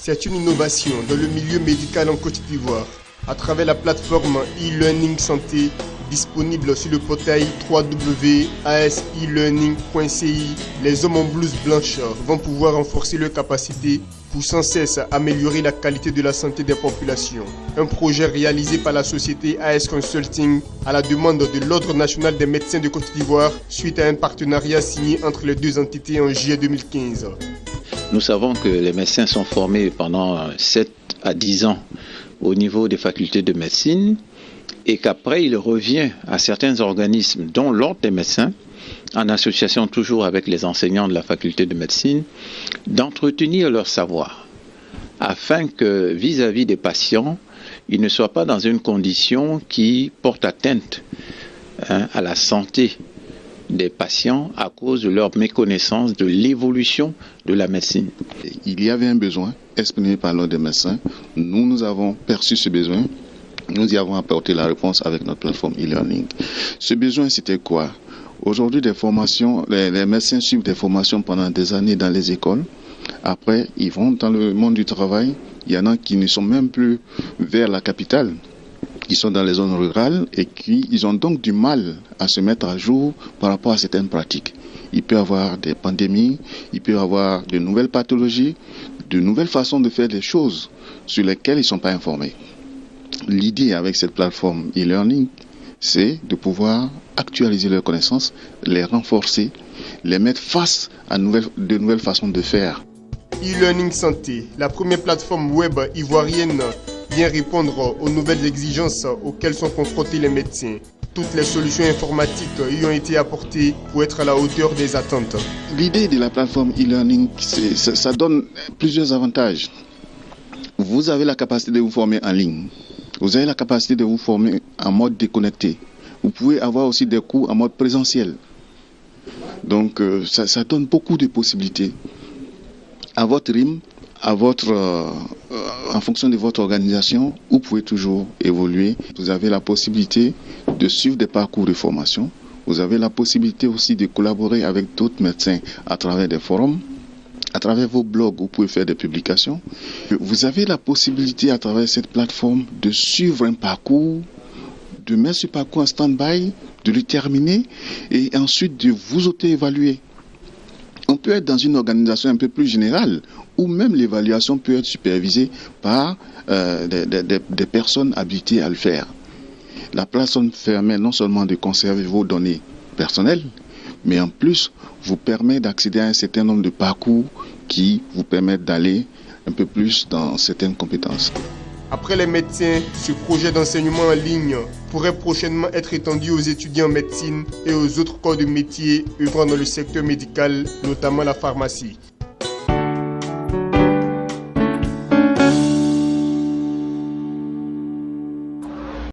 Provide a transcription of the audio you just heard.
C'est une innovation dans le milieu médical en Côte d'Ivoire. À travers la plateforme e-learning santé disponible sur le portail www.aselearning.ci, les hommes en blouse blanche vont pouvoir renforcer leurs capacités pour sans cesse améliorer la qualité de la santé des populations. Un projet réalisé par la société AS Consulting à la demande de l'Ordre national des médecins de Côte d'Ivoire suite à un partenariat signé entre les deux entités en juillet 2015. Nous savons que les médecins sont formés pendant 7 à 10 ans au niveau des facultés de médecine et qu'après il revient à certains organismes dont l'Ordre des médecins, en association toujours avec les enseignants de la faculté de médecine, d'entretenir leur savoir afin que vis-à-vis des patients, ils ne soient pas dans une condition qui porte atteinte à la santé des patients à cause de leur méconnaissance de l'évolution de la médecine. Il y avait un besoin exprimé par l'Ordre des médecins. Nous avons perçu ce besoin. Nous y avons apporté la réponse avec notre plateforme e-learning. Ce besoin, c'était quoi? Aujourd'hui, des formations, les médecins suivent des formations pendant des années dans les écoles. Après, ils vont dans le monde du travail. Il y en a qui ne sont même plus vers la capitale. Ils sont dans les zones rurales et qui ils ont donc du mal à se mettre à jour par rapport à certaines pratiques. Il peut y avoir des pandémies, il peut y avoir de nouvelles pathologies, de nouvelles façons de faire des choses sur lesquelles ils ne sont pas informés. L'idée avec cette plateforme e-learning, c'est de pouvoir actualiser leurs connaissances, les renforcer, les mettre face à de nouvelles façons de faire. E-learning santé, la première plateforme web ivoirienne, vient répondre aux nouvelles exigences auxquelles sont confrontés les médecins. Toutes les solutions informatiques y ont été apportées pour être à la hauteur des attentes. L'idée de la plateforme e-learning, ça donne plusieurs avantages. Vous avez la capacité de vous former en ligne. Vous avez la capacité de vous former en mode déconnecté. Vous pouvez avoir aussi des cours en mode présentiel. Donc ça donne beaucoup de possibilités. À votre rythme, en fonction de votre organisation, vous pouvez toujours évoluer. Vous avez la possibilité de suivre des parcours de formation. Vous avez la possibilité aussi de collaborer avec d'autres médecins à travers des forums. À travers vos blogs, vous pouvez faire des publications. Vous avez la possibilité à travers cette plateforme de suivre un parcours, de mettre ce parcours en stand-by, de le terminer et ensuite de vous auto-évaluer. On peut être dans une organisation un peu plus générale où même l'évaluation peut être supervisée par des personnes habilitées à le faire. La plateforme permet non seulement de conserver vos données personnelles, mais en plus vous permet d'accéder à un certain nombre de parcours qui vous permettent d'aller un peu plus dans certaines compétences. Après les médecins, ce projet d'enseignement en ligne pourrait prochainement être étendu aux étudiants en médecine et aux autres corps de métier œuvrant dans le secteur médical, notamment la pharmacie.